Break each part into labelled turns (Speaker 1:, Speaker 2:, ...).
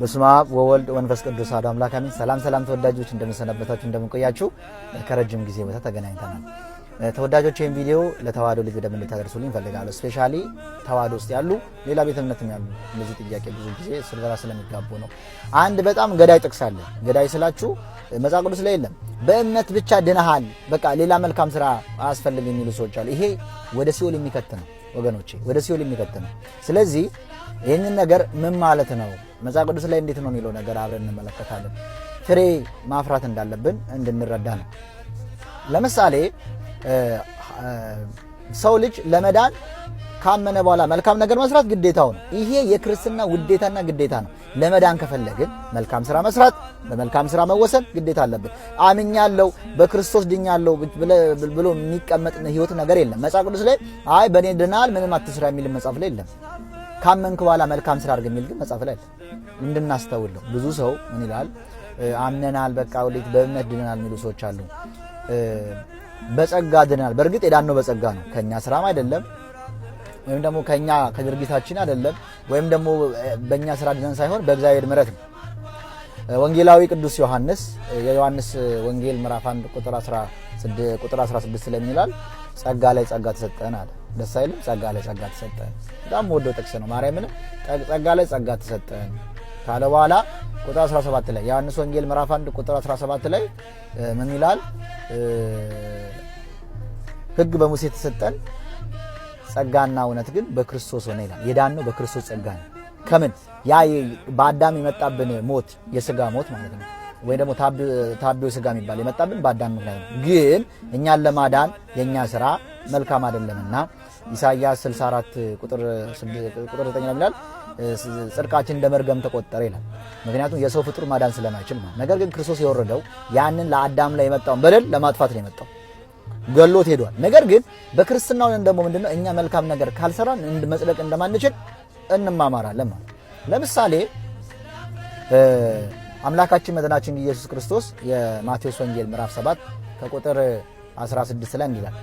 Speaker 1: በስመ አብ ወወልድ ወመንፈስ ቅዱስ አሐዱ አምላክ አሜን። ሰላም ተወዳጆች እንደምንሰነበታችሁ እንደምንቆያችሁ ከረጅም ጊዜ በኋላ ተገናኝተናል። ተወዳጆች ይህን ቪዲዮ ለተዋህዶ ልጅ ደም እንድታደርሱልኝ እፈልጋለሁ። ስፔሻሊ ተዋህዶ ውስጥ ያሉ ሌላ ቤተ እምነትም ያሉ እነዚህ ጥያቄ ብዙ ጊዜ ስልበራ ስለሚጋቡ ነው። አንድ በጣም ገዳይ ጥቅስ አለ። ገዳይ ስላችሁ መጽሐፍ ቅዱስ ላይ የለም። በእምነት ብቻ ድነሃል፣ በቃ ሌላ መልካም ስራ አያስፈልግም የሚሉ ሰዎች አሉ። ይሄ ወደ ሲኦል የሚከት ነው ወገኖቼ፣ ወደ ሲኦል የሚከት ነው። ስለዚህ ይህንን ነገር ምን ማለት ነው፣ መጽሐፍ ቅዱስ ላይ እንዴት ነው የሚለው ነገር አብረን እንመለከታለን። ፍሬ ማፍራት እንዳለብን እንድንረዳ ነው። ለምሳሌ ሰው ልጅ ለመዳን ካመነ በኋላ መልካም ነገር መስራት ግዴታው ነው። ይሄ የክርስትና ውዴታና ግዴታ ነው። ለመዳን ከፈለግን መልካም ስራ መስራት፣ በመልካም ስራ መወሰን ግዴታ አለብን። አምኛለሁ በክርስቶስ ድኛለሁ ብሎ የሚቀመጥ ህይወት ነገር የለም። መጽሐፍ ቅዱስ ላይ አይ በእኔ ድናል ምንም አትስራ የሚል መጽሐፍ ላይ የለም። ካመንክ በኋላ መልካም ስራ አድርግ የሚል ግን መጽሐፍ ላይ እንድናስተውል ነው። ብዙ ሰው ምን ይላል? አምነናል በቃ ወዴት በእምነት ድነናል የሚሉ ሰዎች አሉ። በጸጋ ድነናል። በእርግጥ የዳነው በጸጋ ነው፣ ከኛ ስራም አይደለም፣ ወይም ደግሞ ከኛ ከድርጊታችን አይደለም፣ ወይም ደግሞ በእኛ ስራ ድነን ሳይሆን በእግዚአብሔር ምሕረት ነው። ወንጌላዊ ቅዱስ ዮሐንስ የዮሐንስ ወንጌል ምዕራፍ 1 ቁጥር 16 ላይ ምን ይላል? ጸጋ ላይ ጸጋ ተሰጠን አለ። ደስ አይልም? ጸጋ ላይ ጸጋ ተሰጠን። በጣም ወደው ጥቅስ ነው። ማርያምን ጸጋ ላይ ጸጋ ተሰጠን ካለ በኋላ ቁጥር 17 ላይ ዮሐንስ ወንጌል ምዕራፍ 1 ቁጥር 17 ላይ ምን ይላል? ሕግ በሙሴ ተሰጠን ጸጋና እውነት ግን በክርስቶስ ሆነ ይላል። የዳነው በክርስቶስ ጸጋ ነው። ከምን ያ በአዳም የመጣብን ሞት የሥጋ ሞት ማለት ነው፣ ወይ ደግሞ ታቢዮ ሥጋ የሚባል የመጣብን በአዳም ምክንያት ነው። ግን እኛን ለማዳን የኛ ስራ መልካም አይደለምና ኢሳይያስ 64 ቁጥር 9 ላይ ይላል ጽድቃችን እንደ መርገም ተቆጠረ ይላል። ምክንያቱም የሰው ፍጡር ማዳን ስለማይችል ነው። ነገር ግን ክርስቶስ የወረደው ያንን ለአዳም ላይ የመጣውን በደል ለማጥፋት ነው የመጣው፣ ገሎት ሄዷል። ነገር ግን በክርስትናው ደግሞ ምንድነው እኛ መልካም ነገር ካልሰራን መጽደቅ እንደማንችል እንማማራለን ማለት። ለምሳሌ አምላካችን መድኃኒታችን ኢየሱስ ክርስቶስ የማቴዎስ ወንጌል ምዕራፍ 7 ከቁጥር 16 ላይ እንዲላል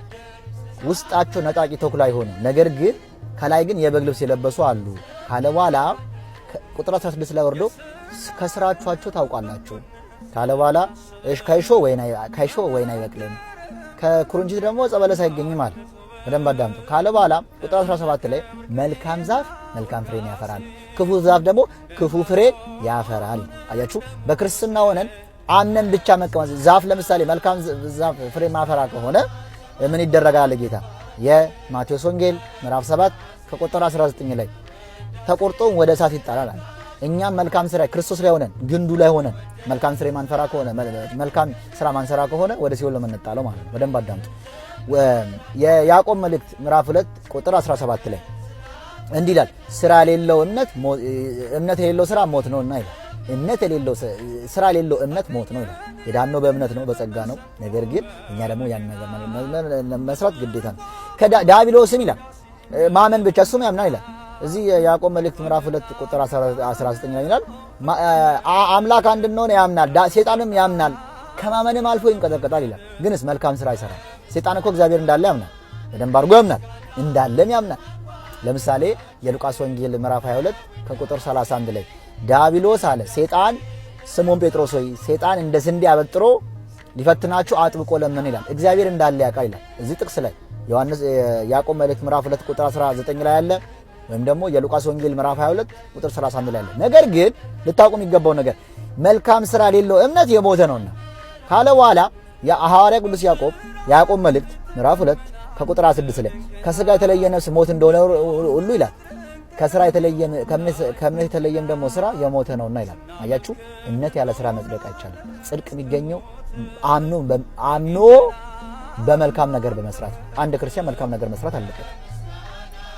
Speaker 1: ውስጣቸው ነጣቂ ተኩላ ይሆኑ ነገር ግን ከላይ ግን የበግ ልብስ የለበሱ አሉ ካለ በኋላ ቁጥር 16 ላይ ወርዶ ከስራችሁ ታውቃላችሁ ካለ በኋላ ከይሾ ወይን አይበቅልም ከኩርንችት ደግሞ ዕፀ በለስ አይገኝም አለ። በደንብ አዳምጡ። ካለ በኋላ ቁጥር 17 ላይ መልካም ዛፍ መልካም ፍሬን ያፈራል፣ ክፉ ዛፍ ደግሞ ክፉ ፍሬን ያፈራል። አያችሁ፣ በክርስትና ሆነን አምነን ብቻ መቀመጥ። ዛፍ ለምሳሌ መልካም ዛፍ ፍሬ ማፈራ ከሆነ ምን ይደረጋል? ጌታ የማቴዎስ ወንጌል ምዕራፍ 7 ከቁጥር 19 ላይ ተቆርጦ ወደ እሳት ይጣላል። እኛም መልካም ስራ ክርስቶስ ላይ ሆነን ግንዱ ላይ ሆነን መልካም ስራ ማንፈራ ከሆነ መልካም ስራ ማንሰራ ከሆነ ወደ ሲኦል ለምንጣለው ማለት ነው። በደንብ አዳምጡ። የያዕቆብ መልእክት ምዕራፍ 2 ቁጥር 17 ላይ እንዲህ ይላል፣ ስራ የሌለው እምነት የሌለው ስራ ሞት ነውና ይላል። ስራ የሌለው እምነት ሞት ነው ይላል። የዳነው በእምነት ነው፣ በጸጋ ነው። ነገር ግን እኛ ደግሞ ያን ነገር መስራት ግዴታ ነው። ከዲያብሎስም ይላል ማመን ብቻ እሱም ያምናል ይላል። እዚህ የያዕቆብ መልእክት ምዕራፍ 2 ቁጥር 19 ላይ ይላል አምላክ አንድ እንደሆነ ያምናል፣ ሰይጣንም ያምናል፣ ከማመንም አልፎ ይንቀጠቀጣል ይላል። ግንስ መልካም ስራ አይሰራም። ሰይጣን እኮ እግዚአብሔር እንዳለ ያምናል፣ በደንብ አድርጎ ያምናል፣ እንዳለም ያምናል። ለምሳሌ የሉቃስ ወንጌል ምዕራፍ 22 ከቁጥር 31 ላይ ዲያብሎስ አለ ሰይጣን ስምዖን ጴጥሮስ ሆይ ሰይጣን እንደ ስንዴ አበጥሮ ሊፈትናችሁ አጥብቆ ለምን ይላል። እግዚአብሔር እንዳለ ያውቃል ይላል። እዚህ ጥቅስ ላይ ያዕቆብ መልእክት ምዕራፍ 2 ቁጥር 19 ላይ ያለ ወይም ደግሞ የሉቃስ ወንጌል ምዕራፍ 22 ቁጥር 31 ላይ ያለ። ነገር ግን ልታውቁ የሚገባው ነገር መልካም ስራ የሌለው እምነት የሞተ ነውና ካለ በኋላ የሐዋርያ ቅዱስ ያዕቆብ መልእክት ምዕራፍ 2 ከቁጥር 26 ላይ ከሥጋ የተለየ ነፍስ ሞት እንደሆነ ሁሉ ይላል ከስራ የተለየ ከእምነት የተለየም ደግሞ ስራ የሞተ ነውና ይላል። አያችሁ፣ እምነት ያለ ስራ መጽደቅ አይቻልም። ጽድቅ የሚገኘው አምኖ በመልካም ነገር በመስራት። አንድ ክርስቲያን መልካም ነገር መስራት አለበት።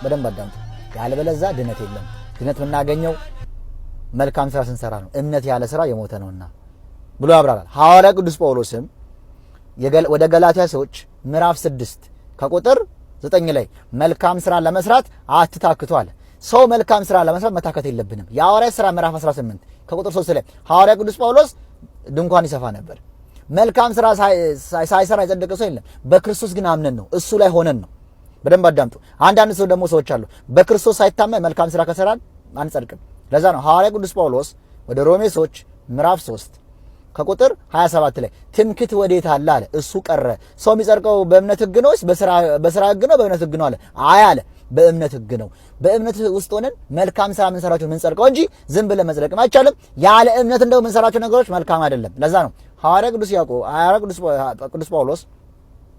Speaker 1: በደንብ አዳምጡ። ያለበለዚያ ድነት የለም። ድነት የምናገኘው መልካም ስራ ስንሰራ ነው። እምነት ያለ ስራ የሞተ ነውና ብሎ ያብራራል። ሐዋርያ ቅዱስ ጳውሎስም ወደ ገላትያ ሰዎች ምዕራፍ 6 ከቁጥር 9 ላይ መልካም ስራ ለመስራት አትታክቱ አለ። ሰው መልካም ስራ ለመስራት መታከት የለብንም። የሐዋርያት ሥራ ምዕራፍ 18 ከቁጥር 3 ላይ ሐዋርያ ቅዱስ ጳውሎስ ድንኳን ይሰፋ ነበር። መልካም ስራ ሳይሰራ የጸደቀ ሰው የለም። በክርስቶስ ግን አምነን ነው፣ እሱ ላይ ሆነን ነው። በደንብ አዳምጡ። አንዳንድ ሰዎች አሉ በክርስቶስ ሳይታመን መልካም ስራ ከሰራን አንጸድቅም። ለዛ ነው ሐዋርያ ቅዱስ ጳውሎስ ወደ ሮሜ ሰዎች ምዕራፍ 3 ከቁጥር 27 ላይ ትምክህት ወዴት አለ አለ። እሱ ቀረ። ሰው የሚጸድቀው በእምነት ሕግ ነው ወይስ በስራ ሕግ ነው? በእምነት ሕግ ነው አለ። አይ አለ በእምነት ሕግ ነው። በእምነት ውስጥ ሆነን መልካም ስራ የምንሰራቸው የምንጸድቀው እንጂ ዝም ብለን መጽደቅም አይቻልም። ያለ እምነት እንደው የምንሰራቸው ነገሮች መልካም አይደለም። ለዛ ነው ሐዋርያ ቅዱስ ጳውሎስ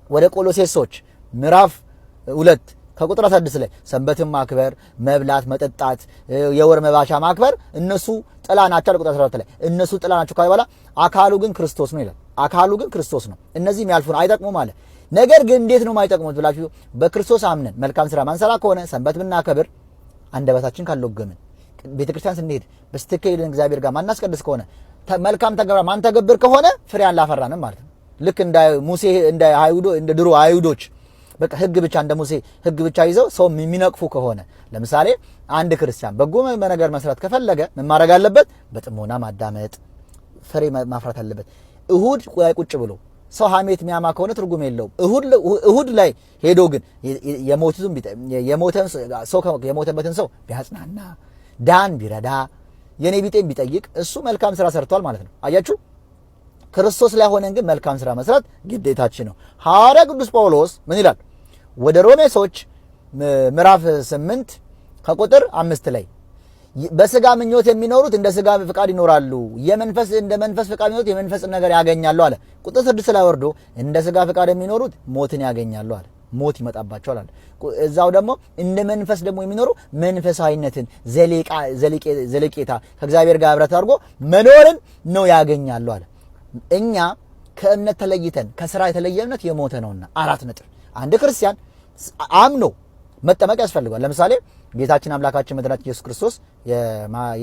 Speaker 1: ወደ ቆሎሴስ ሰዎች ምዕራፍ 2 ከቁጥር 16 ላይ ሰንበትን ማክበር፣ መብላት፣ መጠጣት፣ የወር መባቻ ማክበር እነሱ ጥላ ናቸው። ቁጥር 14 ላይ እነሱ ጥላ ናቸው ካለ በኋላ አካሉ ግን ክርስቶስ ነው ይላል። አካሉ ግን ክርስቶስ ነው። እነዚህ የሚያልፉ ነው፣ አይጠቅሙም አለ። ነገር ግን እንዴት ነው የማይጠቅሙት ብላችሁ በክርስቶስ አምነን መልካም ስራ ማንሰራ ከሆነ ሰንበት ብናከብር አንደበታችን ካልለገምን ቤተክርስቲያን ስንሄድ በስትክክል እግዚአብሔር ጋር ማናስቀድስ ከሆነ መልካም ተግባር ማንተገብር ከሆነ ፍሬ አላፈራንም ማለት ነው። ልክ እንደ ሙሴ እንደ ድሮ አይሁዶች በቃ ህግ ብቻ እንደ ሙሴ ህግ ብቻ ይዘው ሰው የሚነቅፉ ከሆነ ለምሳሌ አንድ ክርስቲያን በጎ ነገር መስራት ከፈለገ ምን ማድረግ አለበት? በጥሞና ማዳመጥ፣ ፍሬ ማፍራት አለበት። እሁድ ቁጭ ብሎ ሰው ሐሜት የሚያማ ከሆነ ትርጉም የለውም። እሁድ ላይ ሄዶ ግን የሞተበትን ሰው ቢያጽናና፣ ዳን ቢረዳ፣ የኔ ቢጤም ቢጠይቅ እሱ መልካም ስራ ሰርቷል ማለት ነው። አያችሁ፣ ክርስቶስ ላይ ሆነን ግን መልካም ስራ መስራት ግዴታችን ነው። ሐዋርያ ቅዱስ ጳውሎስ ምን ይላል? ወደ ሮሜ ሰዎች ምዕራፍ 8 ከቁጥር 5 ላይ በስጋ ምኞት የሚኖሩት እንደ ስጋ ፍቃድ ይኖራሉ፣ እንደ መንፈስ ፍቃድ የሚኖሩት የመንፈስ ነገር ያገኛሉ አለ። ቁጥር 6 ላይ ወርዶ እንደ ስጋ ፍቃድ የሚኖሩት ሞትን ያገኛሉ አለ። ሞት ይመጣባቸዋል አለ። እዛው ደግሞ እንደ መንፈስ ደግሞ የሚኖሩ መንፈሳዊነትን፣ ዘለቄታ ከእግዚአብሔር ጋር ህብረት አድርጎ መኖርን ነው ያገኛሉ አለ። እኛ ከእምነት ተለይተን ከስራ የተለየ እምነት የሞተ ነውና 4 ነጥብ። አንድ ክርስቲያን አምኖ መጠመቅ ያስፈልጋል። ለምሳሌ ጌታችን አምላካችን መድኃኒታችን ኢየሱስ ክርስቶስ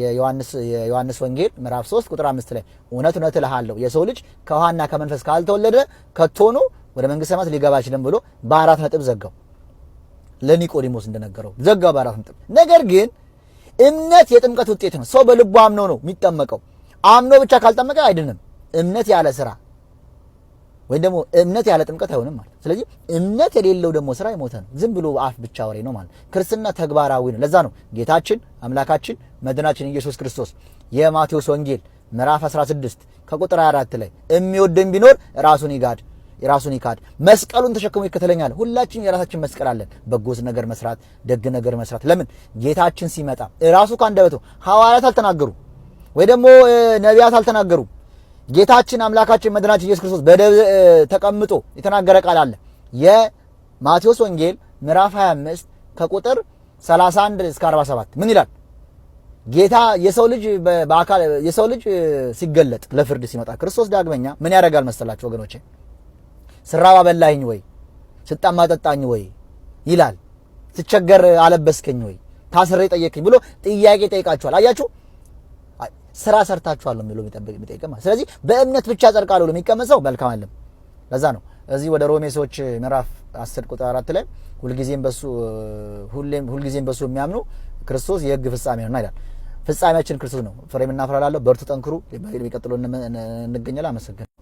Speaker 1: የዮሐንስ ወንጌል ምዕራፍ 3 ቁጥር 5 ላይ እውነት እውነት እልሃለሁ የሰው ልጅ ከውሃና ከመንፈስ ካልተወለደ ከቶኑ ወደ መንግስተ ሰማያት ሊገባ አይችልም ብሎ በ4 ነጥብ ዘጋው። ለኒቆዲሞስ እንደነገረው ዘጋው በ4 ነጥብ። ነገር ግን እምነት የጥምቀት ውጤት ነው። ሰው በልቡ አምኖ ነው የሚጠመቀው። አምኖ ብቻ ካልጠመቀ አይድንም። እምነት ያለ ስራ ወይ ደግሞ እምነት ያለ ጥምቀት አይሆንም ማለት። ስለዚህ እምነት የሌለው ደግሞ ስራ የሞተ ነው። ዝም ብሎ አፍ ብቻ ወሬ ነው ማለት። ክርስትና ተግባራዊ ነው። ለዛ ነው ጌታችን አምላካችን መድኃኒታችን ኢየሱስ ክርስቶስ የማቴዎስ ወንጌል ምዕራፍ 16 ከቁጥር 24 ላይ የሚወደኝ ቢኖር ራሱን ይካድ መስቀሉን ተሸክሞ ይከተለኛል። ሁላችን የራሳችን መስቀል አለን። በጎስ ነገር መስራት፣ ደግ ነገር መስራት። ለምን ጌታችን ሲመጣ ራሱ ካንደበቱ ሐዋርያት አልተናገሩ ወይ ደግሞ ነቢያት አልተናገሩ። ጌታችን አምላካችን መድኃኒታችን ኢየሱስ ክርስቶስ በደብረ ተቀምጦ የተናገረ ቃል አለ። የማቴዎስ ወንጌል ምዕራፍ 25 ከቁጥር 31 እስከ 47 ምን ይላል? ጌታ የሰው ልጅ ሲገለጥ ለፍርድ ሲመጣ ክርስቶስ ዳግመኛ ምን ያደርጋል መሰላችሁ ወገኖቼ? ስራባ በላኝ ወይ? ስጠማ ጠጣኝ ወይ ይላል። ስቸገር አለበስከኝ ወይ? ታስሬ ጠየቅኝ ብሎ ጥያቄ ጠይቃችኋል። አያችሁ፣ ስራ ሰርታችኋል ነው የሚለው የሚጠይቀማ። ስለዚህ በእምነት ብቻ ጸድቃለሁ ብሎ የሚቀመሰው መልካም አይደለም። ለዛ ነው እዚህ ወደ ሮሜ ሰዎች ምዕራፍ 10 ቁጥር 4 ላይ ሁልጊዜም በሱ የሚያምኑ ክርስቶስ የሕግ ፍጻሜ ነውና ይላል። ፍጻሜያችን ክርስቶስ ነው። ፍሬ የምናፈራላለው። በርቱ፣ ጠንክሩ። በሚቀጥለው እንገኛለን። አመሰግናለሁ።